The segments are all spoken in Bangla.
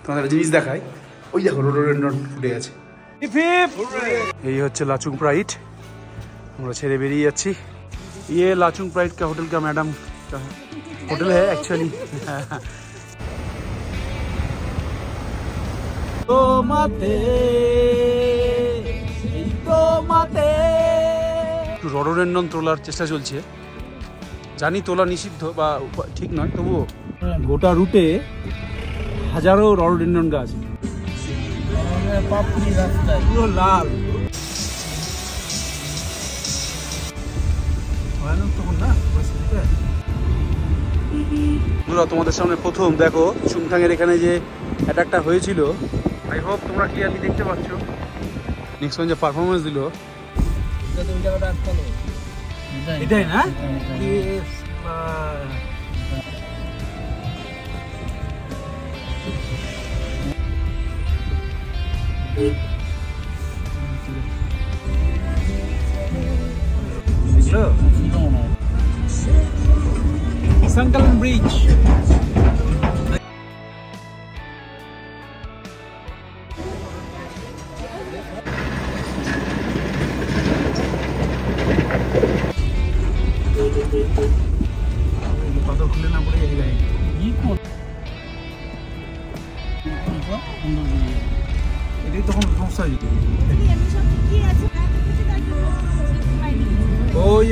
তোমাদের জিনিস দেখায়। ওই দেখো রোডোডেন্ড্রন ফুটে আছে। এই হচ্ছে লাচুং প্রাইড, আমরা ছেড়ে বেরিয়ে যাচ্ছি। ये लाचुंग प्राइड का होटल का मैडम का होटल है एक्चुअली। রডোডেন্ড্রন তোলার চেষ্টা চলছে, জানি তোলা নিষিদ্ধ বা ঠিক নয়, তবুও গোটা রুটে হাজারো রডোডেন্ড্রন গাছ, পুরো লাল। তোমাদের সামনে প্রথম দেখো চুংথাং এর এখানে যে অ্যাটাকটা হয়েছিল, আই হোপ তোমরা ক্লিয়ারলি দেখতে পাচ্ছ। নেক্সট ওয়ান যে পারফরমেন্স দিল এটাই না, Sangkalan Bridge. পাথর খুলে না পড়ে এই গায়ে এটাই তখন সমস্যা হয়েছে। ওই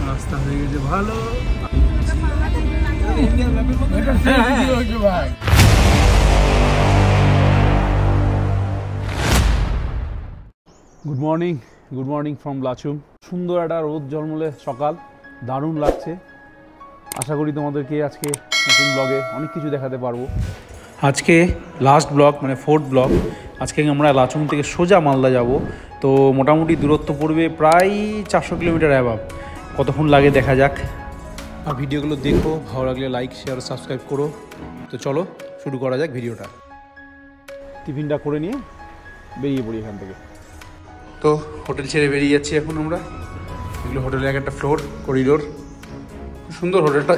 রাস্তা হয়ে গেছে ভালো। Good morning from Lachung. সুন্দর একটা রোদ ঝলমলে সকাল, দারুণ লাগছে। আশা করি তোমাদেরকে আজকে নতুন ব্লগে অনেক কিছু দেখাতে পারবো। আজকে লাস্ট ব্লগ মানে 4th ব্লগ। আজকে আমরা লাচুং থেকে সোজা মালদা যাব, তো মোটামুটি দূরত্ব পড়বে প্রায় 400 কিলোমিটার অ্যাবাভ। কতক্ষণ লাগে দেখা যাক। আর ভিডিওগুলো দেখো, ভালো লাগলে লাইক শেয়ার সাবস্ক্রাইব করো। তো চলো শুরু করা যাক ভিডিওটা। টিফিনটা করে নিয়ে বেরিয়ে পড়ি এখান থেকে। তো হোটেল ছেড়ে বেরিয়ে যাচ্ছি এখন আমরা। এগুলো হোটেলের এক একটা ফ্লোর করিডোর, খুব সুন্দর হোটেলটা।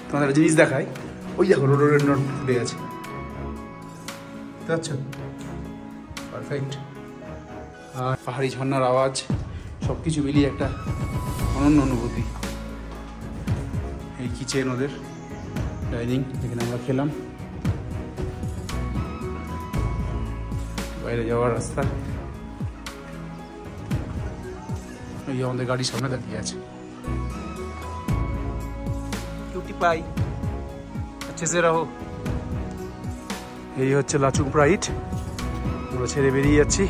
তোমাদের জিনিস দেখায়। ওই দেখো রোডোডেন্ড্রন ফুটে আছে, বুঝতে পারছো? পারফেক্ট। আর পাহাড়ি ঝর্ণার আওয়াজ, সব কিছু মিলিয়ে একটা অনন্য অনুভূতি। এই কিচেন ওদের ডাইনিং, এখানে আমরা খেলাম। বাইরে যাওয়ার রাস্তা, এই আমাদের গাড়ির সামনে দাঁড়িয়ে আছে। কিউটি পাই, আচ্ছা সে রাহো। এই হচ্ছে লাচুং প্রাইড, আমরা ছেড়ে বেরিয়ে যাচ্ছি।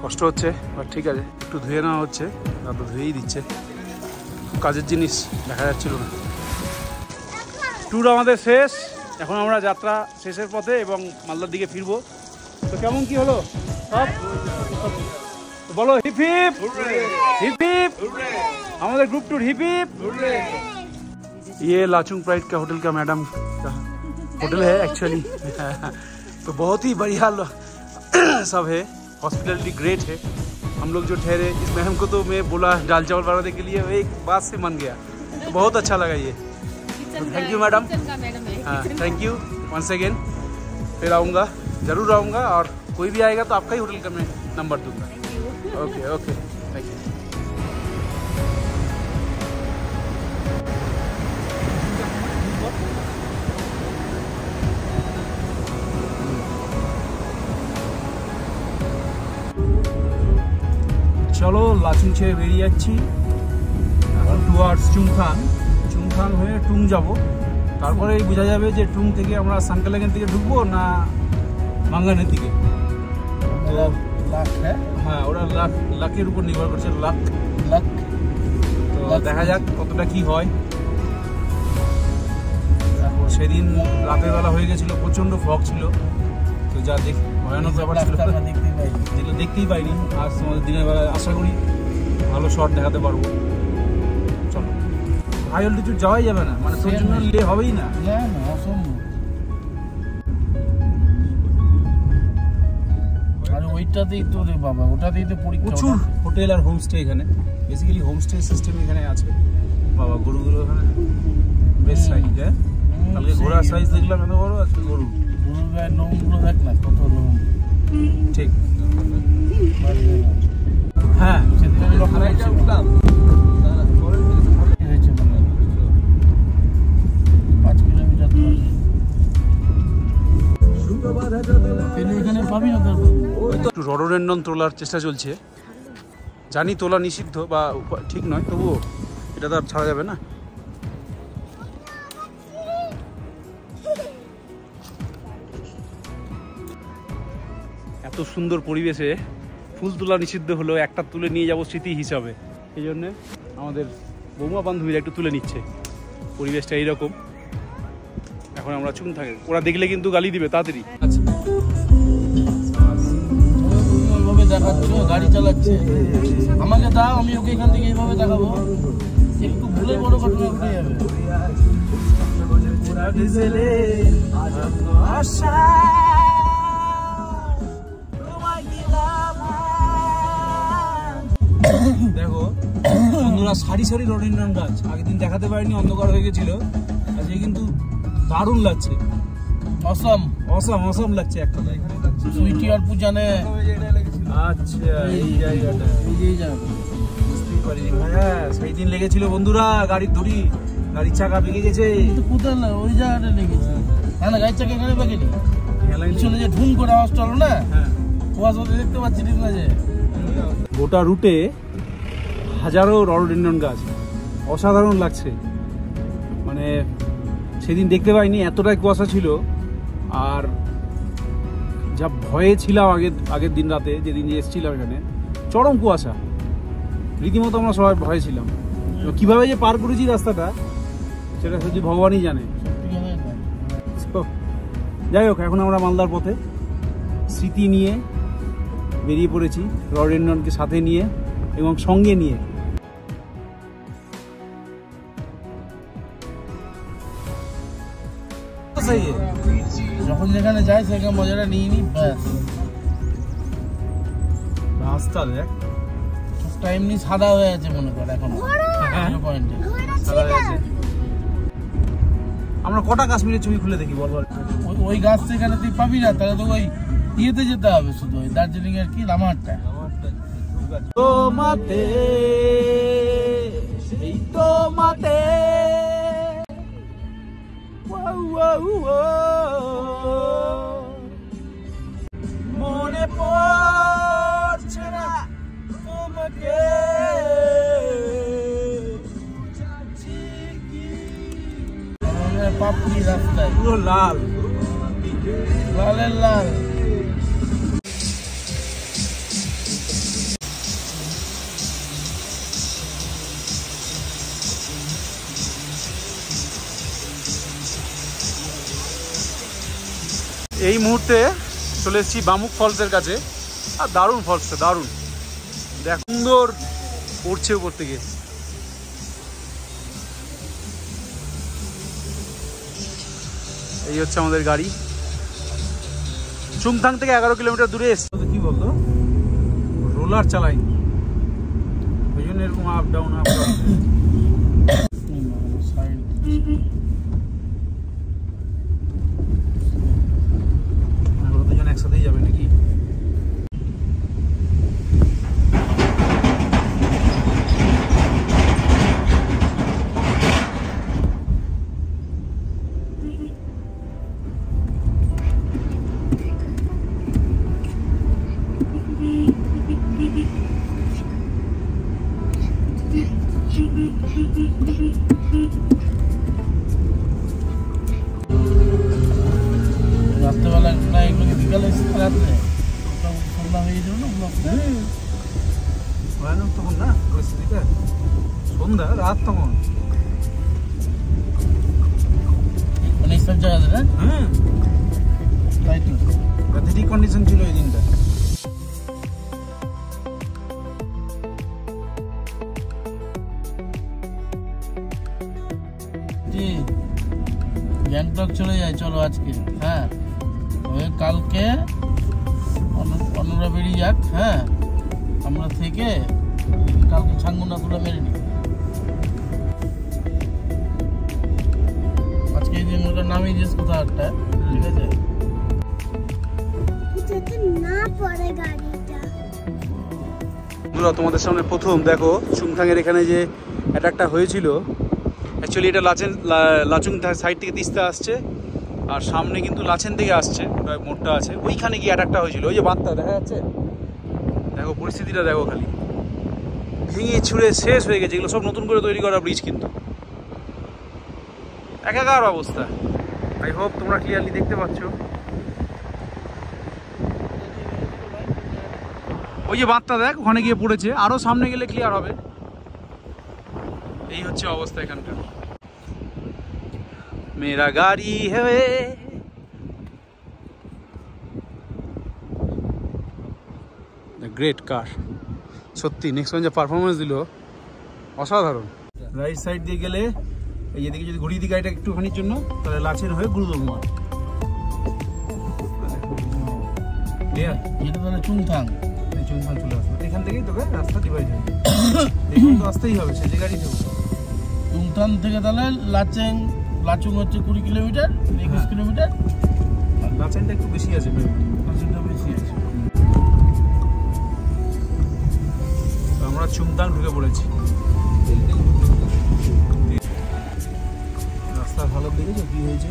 কষ্ট হচ্ছে বাট ঠিক আছে, একটু ধুয়ে নেওয়া হচ্ছে, দাদা ধুয়েই দিচ্ছে। কাজের জিনিস দেখা যাচ্ছিল না। ট্যুর আমাদের শেষ, এখন আমরা যাত্রা শেষের পথে এবং মালদার দিকে ফিরবো। তো কেমন কি হলো সব বলো? হিপ হিপ হিপ হিপ, আমাদের গ্रुप टूर हिप हिप। ये लाचुंग प्राइड का होटल का मैडम का होटल है एक्चुअली। तो बहुत ही बढ़िया सब है, हॉस्पिटलिटी ग्रेट है। हम लोग जो ठहरे इसमें, हमको तो मैं बोला दाल चावल बनाने के लिए, एक बात से मन गया, तो बहुत अच्छा लगा ये। Thank you madam. हाँ थैंक यू वंस अगेन। फिर आऊँगा, ज़रूर आऊँगा, और कोई भी आएगा तो आपका ही होटल का मैं नंबर दूँगा। Okay okay thank you. চলো লাচুং ছেড়ে বেরিয়ে যাচ্ছি এখন টুয়ার্ডস চুংথাং হয়ে টুং যাব। তারপরেই বোঝা যাবে যে টুং থেকে আমরা সাংকালাঙ্গের দিকে ঢুকবো না মাঙ্গানের দিকে। তো হ্যাঁ, ওরা লাকের উপর নির্ভর করছে, লাক। তো দেখা যাক কতটা কি হয়। সেদিন রাতের বেলা হয়ে গেছিল, প্রচন্ড ফগ ছিল, তো যা ভয়ানক ব্যাপার ছিল, যেগুলো দেখতেই পাইনি। আর তোমাদের দিনের বেলা আশা করি ভালো শট দেখাতে পারবো। চলো, হাই অল্টিটিউড যাওয়াই যাবে না, মানে তোর জন্য লে হবেই না। আর ওই ওইটাতেই তো রে বাবা, ওটাতেই তো পরীক্ষা। প্রচুর হোটেল আর হোমস্টে এখানে, বেসিক্যালি হোমস্টে সিস্টেম এখানে আছে বাবা। গরুগুলো এখানে বেশ সাইজ, হ্যাঁ কালকে ঘোড়ার সাইজ দেখলাম এত বড়, আজকে গরু। গরুর গায়ের লোমগুলো দেখ না কত লোম। ঠিক, হ্যাঁ সেদিন আমি লক্ষ্য করছিলাম 5 কিলোমিটার দূর। এখানে পাবি না তার একটু রডোডেন্ড্রন তোলার চেষ্টা চলছে। জানি তোলা নিষিদ্ধ বা ঠিক নয়, তবুও এটা তো আর ছাড়া যাবে না। এত সুন্দর পরিবেশে ফুল তোলা নিষিদ্ধ হলেও একটা তুলে নিয়ে যাব স্মৃতি হিসাবে। এই জন্যে আমাদের বৌমা বান্ধবীরা একটু তুলে নিচ্ছে। পরিবেশটা এইরকম, এখন আমরা চুন থাকে, ওরা দেখলে কিন্তু গালি দিবে তাড়াতাড়ি। আচ্ছা ওইভাবে দেখাচ্ছ, গাড়ি চালাচ্ছে, আমাকে দাও, আমি ওকে এখান থেকে এইভাবে দেখাবো। একটু ভুলে বড় ঘটনা ঘটে যাবে। দেখো বন্ধুরা, সারি সারি রডোডেন্ড্রন গাছ। আগের দিন দেখাতে পারিনি, অন্ধকার হয়ে গেছিল। আজকে কিন্তু দারুণ লাগছে, অসম অসম অসম লাগছে একটা। সুইটি আর পূজানে। আচ্ছা এই জায়গাটা, এই জায়গাটা বুঝতেই পারিনি। হ্যাঁ সেই দিন লেগেছিল বন্ধুরা, গাড়ির দড়ি, গাড়ির চাকা ভেঙে গেছে। কোথায় না ওই জায়গাটা লেগেছে। হ্যাঁ না, গাড়ির চাকা এখানে ভেঙেনি, পিছনে যে ঢুম করে আওয়াজ চলো না, কুয়াশা দেখতে পাচ্ছি না যে। গোটা রুটে হাজারো রডোডেন্ড্রন গাছ, অসাধারণ লাগছে। মানে সেদিন দেখতে পাইনি, এতটাই কুয়াশা ছিল। আর যা ভয়ে ছিলাম আগের দিন রাতে, যেদিন এসেছিলাম এখানে, চরম কুয়াশা, রীতিমতো আমরা সবাই ভয়ে ছিলাম। কিভাবে যে পার করেছি রাস্তাটা, সেটা শুধু ভগবানই জানে। যাই হোক, এখন আমরা মালদার পথে স্মৃতি নিয়ে বেরিয়ে পড়েছি, রডোডেন্ড্রনকে সাথে নিয়ে এবং সঙ্গে নিয়ে। যখন যেখানে যাই সেখানে মজাটা নিয়ে নি, ব্যাস। রাস্তা দেখ, টাইম নি সাদা হয়ে আছে মনে কর এখন পয়েন্টে সাদা হয়ে আছে। আমরা কটা কাশ্মীরের ছবি খুলে দেখি বল? ওই গাছ সেখানে তুই পাবি না, তাহলে তো ওই ইয়েতে যেতে হবে, শুধু ওই দার্জিলিং এর কি লামাহাটটা। তোমাতে সেই তোমাতে মনে পড়ছে না তোমাকে। পাপড়ি রাস্তায় পুরো লাল, লালের লাল। এই মুহূর্তে চলে এসেছি বামুক ফলসের কাছে। আর দারুণ ফলসটা, দারুণ দেখ, সুন্দর পড়ছে উপর থেকে। এই হচ্ছে আমাদের গাড়ি, চুংথাং থেকে 11 কিলোমিটার দূরে এসছে। কি বলতো, রোলার চালাই, ওই জন্য এরকম আপ ডাউন আপ ডাউন। দুজন একসাথেই যাবে নাকি? রাত্রেবেলা প্রায় এগুলো বিকালে রাত্রে সন্ধ্যা হয়ে যাবে না, ভয়ানক তখন না পরিস্থিতিটা, সন্ধ্যা রাত তখন, মানে এইসব জায়গাতে না। হ্যাঁ তাই তো প্যাথেটিক কন্ডিশন ছিল এই দিনটা। গ্যাংটক চলে যায় চলো আজকে। হ্যাঁ, কালকে 15 ওরা বেরিয়ে যাক, হ্যাঁ আমরা থেকে কালকে ছাঙ্গুনাগুলো মেরে নিই। আজকে এই দিন ওটা নামিয়ে দিস কোথাও একটা, ঠিক আছে? তোমাদের সামনে প্রথম দেখো চুংথাংয়ের এখানে যে অ্যাটাকটা হয়েছিল, অ্যাকচুয়ালি এটা লাচুং সাইড থেকে তিস্তা আসছে, আর সামনে কিন্তু লাচেন থেকে আসছে, ওটা মোড়টা আছে, ওইখানে গিয়ে অ্যাটাকটা হয়েছিল। ওই যে বাঁধটা দেখা যাচ্ছে, দেখো পরিস্থিতিটা দেখো, খালি ভেঙে ছুঁড়ে শেষ হয়ে গেছে। এগুলো সব নতুন করে তৈরি করা ব্রিজ, কিন্তু একাকার অবস্থা। আই হোপ তোমরা ক্লিয়ারলি দেখতে পাচ্ছ। ওই যে বাঁধটা দেখ, ওখানে গিয়ে পড়েছে, আরো সামনে গেলে ক্লিয়ার হবে। এই হচ্ছে অবস্থা এখানকার। মেরা গাড়ি হে গ্রেট কার, সত্যি নেক্সট যে পারফরমেন্স দিল অসাধারণ। রাইট সাইড দিয়ে গেলে এই এদিকে যদি ঘুরিয়ে দিই গাড়িটা একটুখানির জন্য, তাহলে লাচেন হয়ে গুরুদুমা। এটা তাহলে চুংথাং, চুংথাং চলে আসবে এখান থেকেই, তোকে রাস্তা ডিভাইড হয়ে তো আসতেই হবে সে জায়গাটি থেকে। চুংথাং থেকে তাহলে লাচুং হচ্ছে 20 কিলোমিটার, 21 কিলোমিটার। লাচেনটা একটু বেশি আছে, লাচেনটা বেশি আছে। আমরা চুংথাং ঢুকে পড়েছি। রাস্তার হালত দেখেছো কি হয়েছে?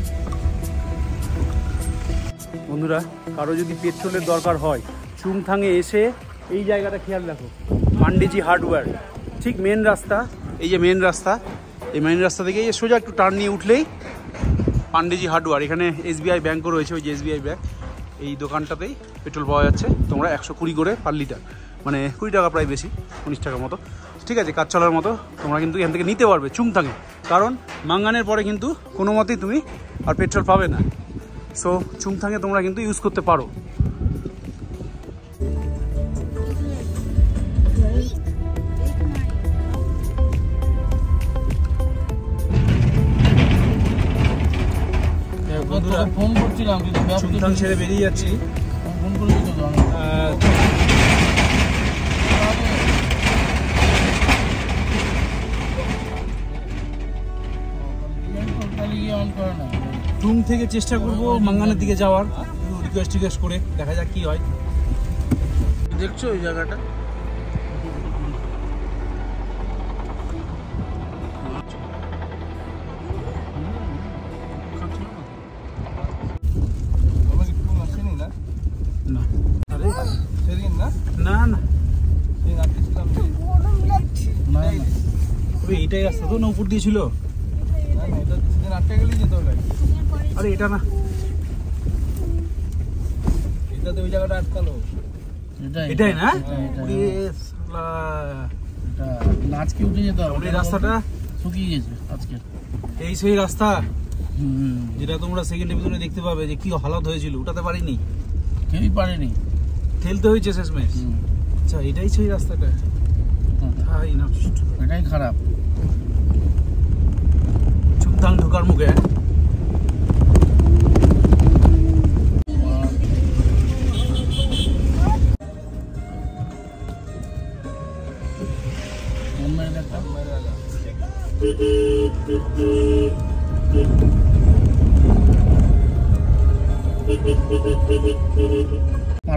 বন্ধুরা, কারো যদি পেট্রোলের দরকার হয়, চুংথাংয়ে এসে এই জায়গাটা খেয়াল রাখো, পান্ডেজি হার্ডওয়্যার, ঠিক মেন রাস্তা। এই যে মেন রাস্তা, এই মেন রাস্তা থেকে সোজা একটু টার্ন নিয়ে উঠলেই পান্ডেজি হার্ডওয়্যার। এখানে SBI ব্যাঙ্কও রয়েছে, ওই যে SBI ব্যাঙ্ক, এই দোকানটাতেই পেট্রোল পাওয়া যাচ্ছে। তোমরা 120 করে পার লিটার, মানে 20 টাকা প্রায় বেশি, 19 টাকার মতো, ঠিক আছে, কাজ চলার মতো। তোমরা কিন্তু এখান থেকে নিতে পারবে চুংথাংয়ে, কারণ মাঙ্গানের পরে কিন্তু কোনো মতেই তুমি আর পেট্রোল পাবে না। সো চুংথাংয়ে তোমরা কিন্তু ইউজ করতে পারো। ফোন করছিলাম কিন্তু চুংথাং ছেড়ে বেরিয়ে যাচ্ছি। ফোন করে টুং থেকে চেষ্টা করবো মাঙ্গানের দিকে যাওয়ার, রিকোয়েস্ট করে দেখা যাক কি হয়। দেখছো ওই জায়গাটা? এইটাই রাস্তা তো, না উপর দিয়েছিল? আরে এটা না, এটাতে ওই জায়গাটা আটকালো। এটাই না? আজকে উঠে যেতে হবে, এই রাস্তাটা শুকিয়ে গেছে আজকে। এই সেই রাস্তা যেটা তোমরা সেকেন্ড ডিভিশনে দেখতে পাবে যে কি হালত হয়েছিল, উঠাতে পারিনি, কেউই পারেনি, ঠেলতে হয়েছে শেষমেশ। আচ্ছা, এটাই সেই রাস্তাটা, এটাই খারাপ। চুংথাং ঢোকার মুখে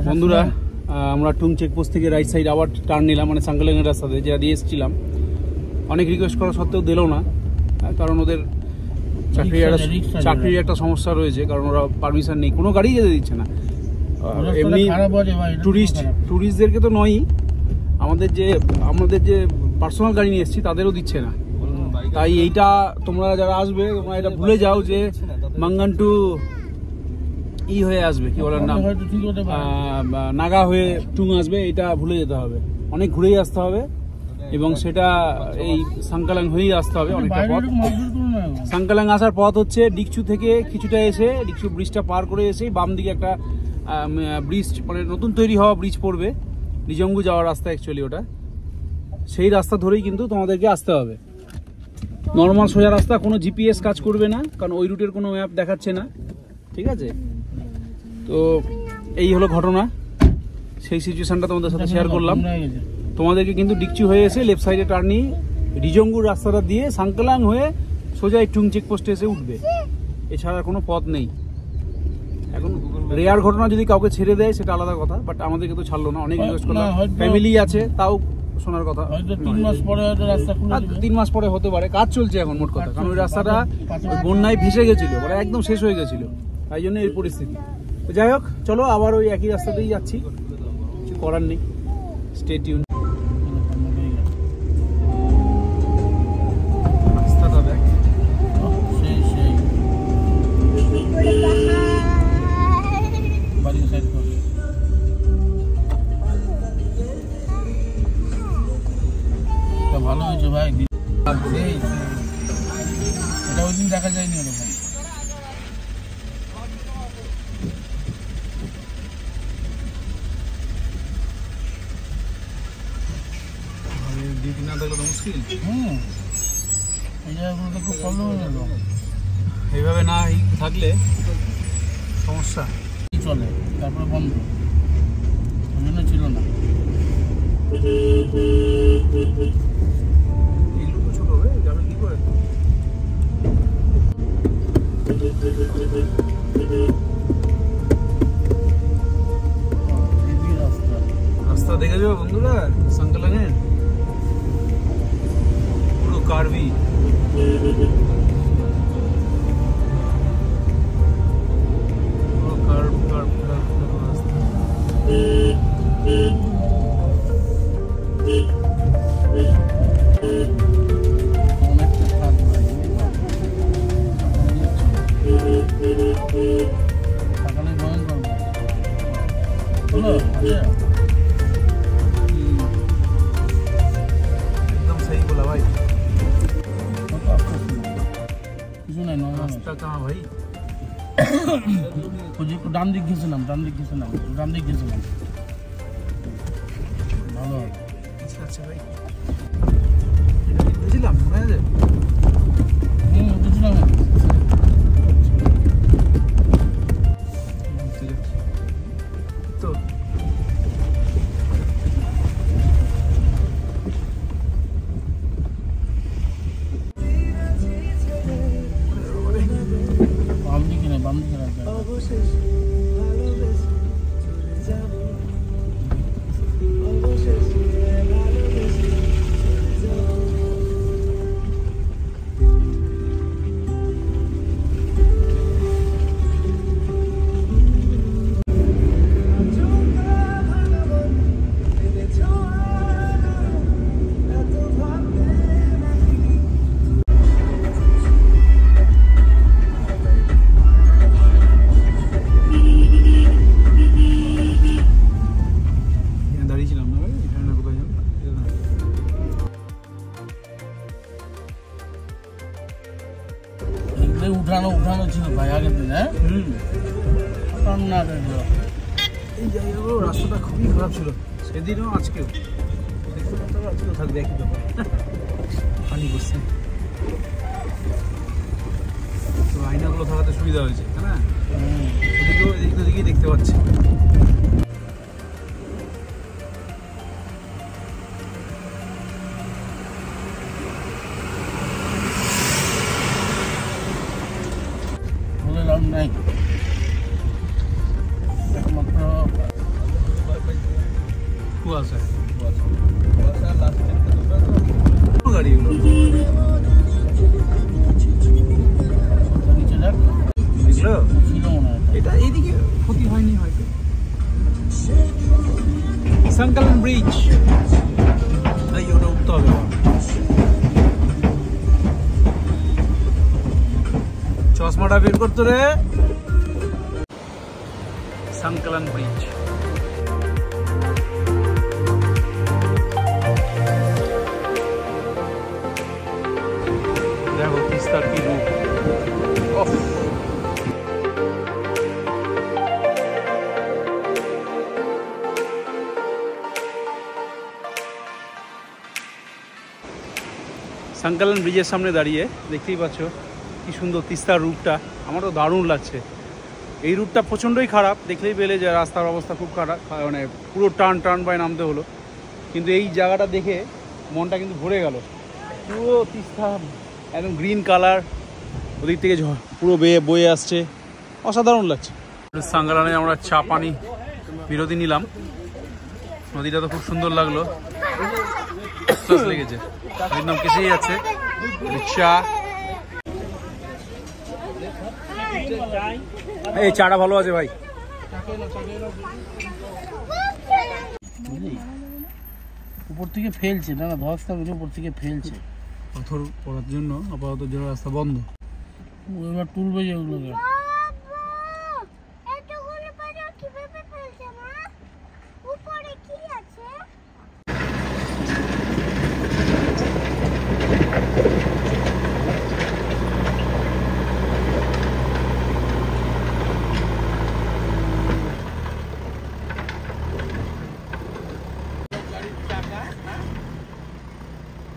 বন্ধুরা, আমরা টুং চেকপোস্ট থেকে রাইট সাইড আবার টার্ন নিলাম, মানে সাংকালেঙ্গের রাস্তাতে যেটা দিয়ে এসেছিলাম। অনেক রিকোয়েস্ট করা সত্ত্বেও দিল না, কারণ ওদের চাকরির একটা সমস্যা রয়েছে, কারণ ওরা পারমিশন নেই, কোনো গাড়ি যেতে দিচ্ছে না। এমনি ট্যুরিস্টদেরকে তো নয়ই, আমাদের যে পার্সোনাল গাড়ি নিয়ে এসেছি তাদেরও দিচ্ছে না। তাই এইটা তোমরা যারা আসবে, তোমরা এটা ভুলে যাও যে মাঙ্গান টু হয়ে আসবে, কি বলার নাম, নাগা হয়ে টুং আসবে, এটা ভুলে যেতে হবে। অনেক ঘুরেই আসতে হবে, এবং সেটা এই সাংকালাং হয়েই আসতে হবে অনেকটা পথ। সাংকালাং আসার পথ হচ্ছে ডিকচু থেকে কিছুটা এসে, ডিকচু ব্রিজটা পার করে এসে বাম দিকে একটা ব্রিজ, মানে নতুন তৈরি হওয়া ব্রিজ পড়বে, নিজঙ্গু যাওয়ার রাস্তা অ্যাকচুয়ালি ওটা। সেই রাস্তা ধরেই কিন্তু তোমাদেরকে আসতে হবে। নর্মাল সোজা রাস্তা, কোনো জিপিএস কাজ করবে না, কারণ ওই রুটের কোনো ম্যাপ দেখাচ্ছে না, ঠিক আছে? তো এই হলো ঘটনা। সেই সিচুয়েশনটা তোমাদের সাথে শেয়ার করলাম। তোমাদেরকে কিন্তু ডিকচি হয়ে এসে লেফট সাইডে টার্ন নিয়ে রিজঙ্গুর রাস্তাটা দিয়ে সাংকালাং হয়ে সোজা টুং চেকপোস্টে এসে উঠবে, এছাড়া কোনো পথ নেই। এখন রেয়ার ঘটনা যদি কাউকে ছেড়ে দেয় সেটা আলাদা কথা, বাট আমাদেরকে তো ছাড়লো না, অনেক রিকোয়েস্ট করলাম, ফ্যামিলি আছে তাও শোনার কথা। 3 মাস পরে হয়তো রাস্তা খুলে দিবে, 3 মাস পরে হতে পারে, কাজ চলছে এখন মোট কথা, কারণ ওই রাস্তাটা বন্যায় ভেসে গেছিল, মানে একদম শেষ হয়ে গেছিল, তাই জন্য এই পরিস্থিতি। তো যাই হোক, চলো আবার ওই একই রাস্তাতেই যাচ্ছি, কিছু করার নেই। Stay tune. রাস্তাটা দেখ, সেই বাড়ির সাইড করে ভালো হয়েছে ভাই। এটা ওই দিন দেখা যায়নি ওরকম। ডিউটি না থাকলে তো মুশকিল। এই জায়গাগুলোতে খুব প্রবলেম হয়ে গেল, এইভাবে না থাকলে সমস্যা চলে, তারপরে বন্ধ, ওই জন্য ছিল না। এগুলো ছোট হয়ে যাবে কি করে? রাস্তা দেখে যাবে বন্ধুরা, সাংকালাংয়ের পুরো কার্ভি। পুরো কার্ভ রাস্তা। অনেকটা কাজ ভাই, সকালে জয়েন করবো হলো। एकदम सही बोला भाई। কিছু নাই, रास्ता कहाँ भाई? ডান দিক গেছিলাম, ডান দিক গেছিলাম ভালো। আচ্ছা আচ্ছা ভাই, বুঝলাম, মনে আছে? বুঝলাম। তো বাম দিকে না, বাম দিকে রাখবে। দাঁড়িয়েছিলাম না ভাই, এখানে না কোথায় যেন। উঠানো ছিল ভাই আগের দিন। না এই জায়গাগুলো রাস্তাটা খুবই খারাপ ছিল, সেদিনও আজকেও দেখতে পাচ্ছ, আজকেও থাকবে একই ব্যাপার, পানি করছে। তো আয়নাগুলো থাকাতে সুবিধা হয়েছে, তাই না? এদিকেও এদিক ওদিকেই দেখতে পাচ্ছি। বলে লাভ নাই, একমাত্র কুয়াশা গাড়িগুলো নিচে যাক, দেখলো, ছিল মনে হয়। এটা এইদিকে ক্ষতি হয়নি হয়তো। সাংকালাং ব্রিজ, এই ওটা উঠতে হবে। চশমাটা বের করতে রে। সাংকালাং ব্রিজ, দেখো তিস্তার কি রূপ। সাংকালাং ব্রিজের সামনে দাঁড়িয়ে দেখতেই পাচ্ছ কি সুন্দর তিস্তার রূপটা, আমার তো দারুণ লাগছে। এই রুটটা প্রচণ্ডই খারাপ, দেখলেই পেলে যে রাস্তার অবস্থা খুব খারাপ, মানে পুরো টার্ন বাই নামতে হলো। কিন্তু এই জায়গাটা দেখে মনটা কিন্তু ভরে গেল, পুরো তিস্তা একদম গ্রিন কালার, ওদিক থেকে পুরো বয়ে আসছে, অসাধারণ লাগছে। সাঙ্গালানে আমরা চা পানি বিরতি নিলাম, নদীটা তো খুব সুন্দর লাগলো, লেগেছে, নদীর নাম কেসেই যাচ্ছে চা। এই চাটা ভালো আছে ভাই। উপর থেকে ফেলছে, না না ধসটা বেরিয়ে উপর থেকে ফেলছে, পাথর পড়ার জন্য আপাতত যে রাস্তা বন্ধ। এবার তুলবে যে ওগুলোকে।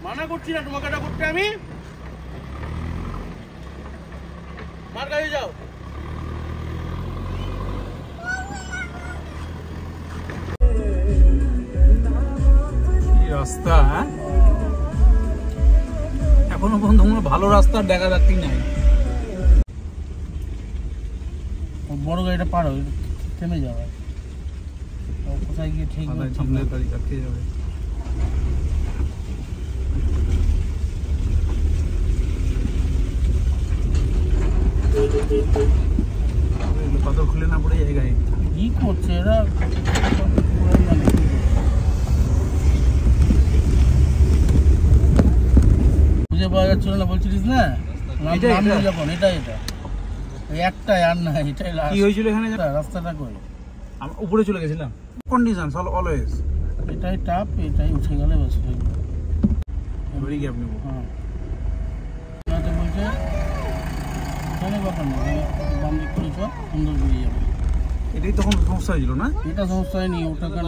মানা করছি না তোমাকে এটা করতে, আমি মার গাড়ি যাও। রাস্তা এখনো পর্যন্ত কোনো ভালো রাস্তার দেখা যাচ্ছি নাই। বড় গাড়িটা পার হবে, থেমে যাবে, কোথায় গিয়ে ঠিক সামনে গাড়ি আটকে যাবে। পাথর খুলে না পড়ে যায় গাড়ি, কি করছে এরা? খুঁজে পাওয়া যাচ্ছিল না বলছিলিস না, যখন এটা একটাই আর না, এটাই কি হয়েছিল এখানে? রাস্তাটা কই আমরা উপরে চলে গেছিলাম, কন্ডিশন অলওয়েজ এটাই টাপ, এটাই উঠে গেলে বেশ হয়ে গেল। আপনি হ্যাঁ বলছে এখানে ব্যাপার নেই, বাম দিক করে চল, সুন্দর বেরিয়ে যাবে। এটাই তখন সমস্যা হয়েছিল না? এটা সমস্যা হয়নি, ওটা কেন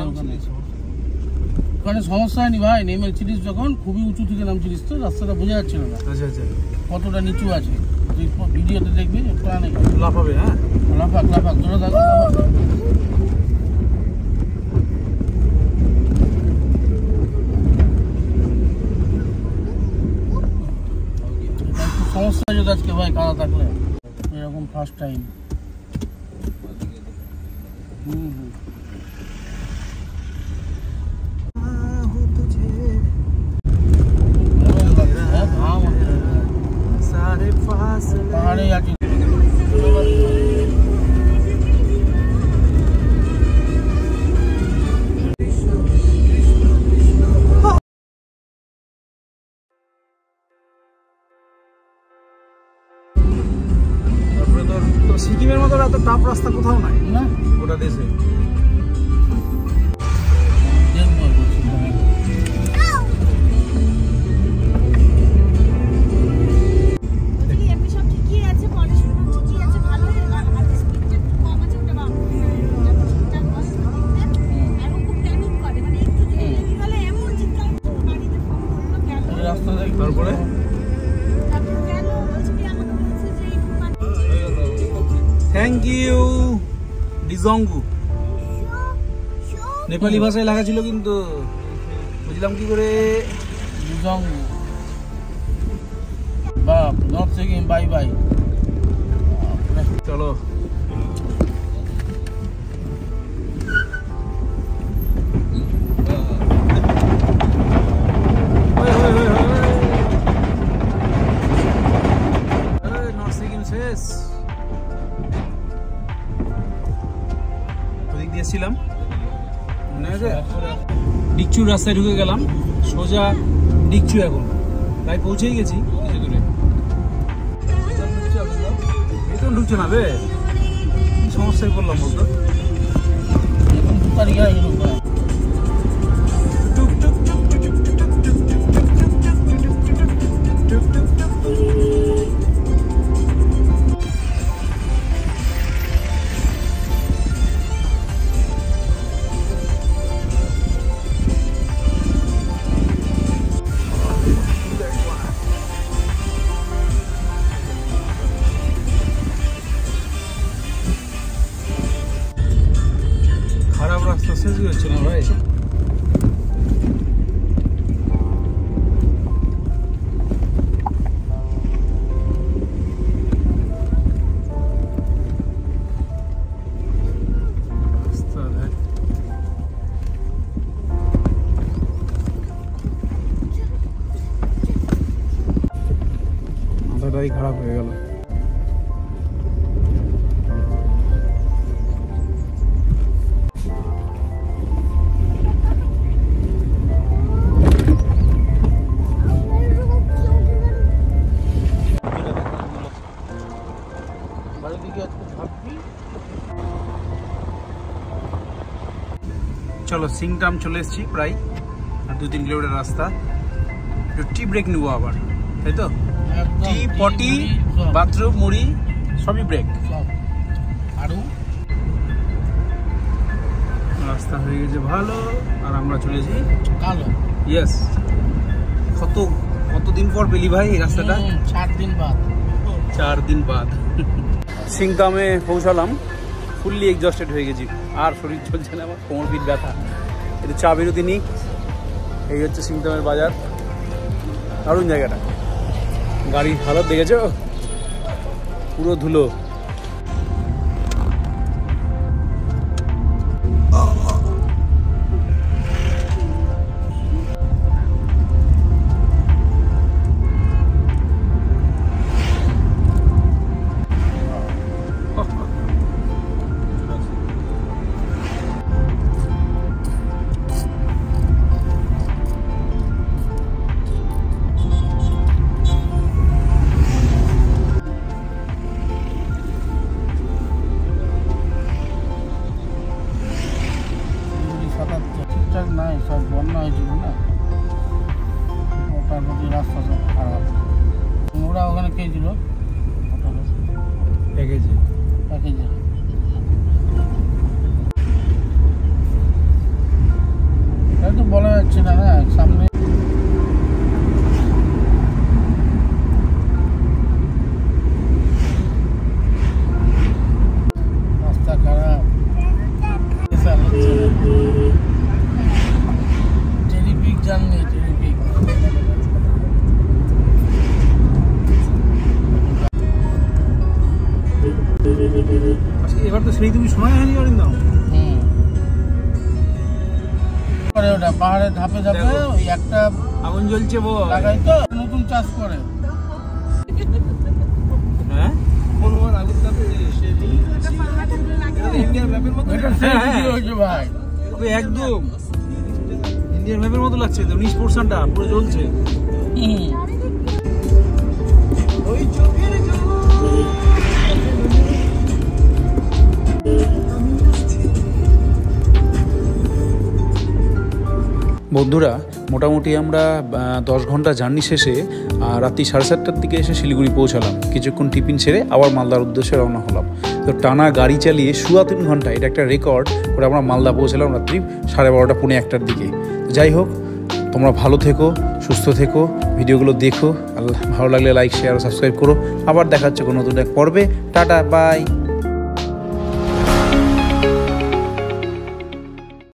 ওখানে সমস্যা হয়নি ভাই। নেমেছিলিস যখন খুবই উঁচু থেকে নামছিলিস তো, রাস্তাটা বোঝা যাচ্ছিল না। আচ্ছা আচ্ছা, কতটা নিচু আছে ভিডিওতে দেখবি, একটু আনে লাফাবে। হ্যাঁ লাফাক জোরে থাকো, সমস্যা যদি আজকে ভাই কাদা থাকলে এরকম ফার্স্ট টাইম। পাহাড়ে আছে সিকিমের মতো এত টাফ রাস্তা কোথাও নাই না গোটা দেশে। তারপরে থ্যাংক ইউ ডিজঙ্গু, নেপালি ভাষায় লেখা ছিল কিন্তু বুঝলাম কি করে। ডিজঙ্গু বাপ, নর্থ সিকিম বাই বাই। চলো নর্থ সিকিম শেষ। ওদিক দিয়েছিলাম ডিকচুর রাস্তায় ঢুকে গেলাম, সোজা ডিকচু এখন প্রায় পৌঁছেই গেছি কিছু দূরে। বেতন ঢুকছে না বে, কি সমস্যায় পড়লাম বলতো। মাথাটাই খারাপ হয়ে গেল। চলো সিংটাম চলে এসেছি প্রায়, আর 2-3 কিলোমিটার রাস্তা। একটু টি ব্রেক নেবো আবার, তাই তো? টি, পটি, বাথরুম, মুড়ি সবই ব্রেক। আরো রাস্তা হয়ে গেছে ভালো, আর আমরা চলেছি কালো। ইয়েস। কতদিন পর পেলি ভাই এই রাস্তাটা? 4 দিন বাদ। 4 দিন বাদ সিংতামে পৌঁছালাম, ফুললি এক্সস্টেড হয়ে গেছি, আর শরীর চলছে না, আমার কোমর পিঠ ব্যথা। একটু চা বিরতি নিই। এই হচ্ছে সিংতামের বাজার, দারুণ জায়গাটা। গাড়ির হালত দেখেছো, পুরো ধুলো। ঠিকঠাক নাই, সব বন্যা হয়েছিল না, তার প্রতি রাস্তা সব খারাপ। ওরা ওখানে কে ছিল? প্যাকেজে এটা তো বলা যাচ্ছে না। হ্যাঁ, সামনে রাস্তা খারাপ, টেরিপিক জার্নি, টেরিপিক। এবার তো সেই তুমি সময় হয়নি অরিন্দম। ওটা পাহাড়ের ধাপে ধাপে ওই একটা আগুন জ্বলছে লাগাই তো, নতুন চাষ করে। হ্যাঁ, ভাই একদম ইন্ডিয়ান ম্যাপের মতো লাগছে তো, 19%টা পুরো জ্বলছে। বন্ধুরা, মোটামুটি আমরা 10 ঘন্টা জার্নি শেষে রাত্রি 7:30টার দিকে এসে শিলিগুড়ি পৌঁছালাম। কিছুক্ষণ টিফিন সেরে আবার মালদার উদ্দেশ্যে রওনা হলাম। তো টানা গাড়ি চালিয়ে 3.25 ঘন্টা, এটা একটা রেকর্ড করে আমরা মালদা পৌঁছালাম রাত্রি 12:30 পৌনে 1টার দিকে। যাই হোক, তোমরা ভালো থেকো, সুস্থ থেকো, ভিডিওগুলো দেখো, ভালো লাগলে লাইক, শেয়ার ও সাবস্ক্রাইব করো। আবার দেখা হচ্ছে কোনো নতুন এক পর্বে। Tata, by.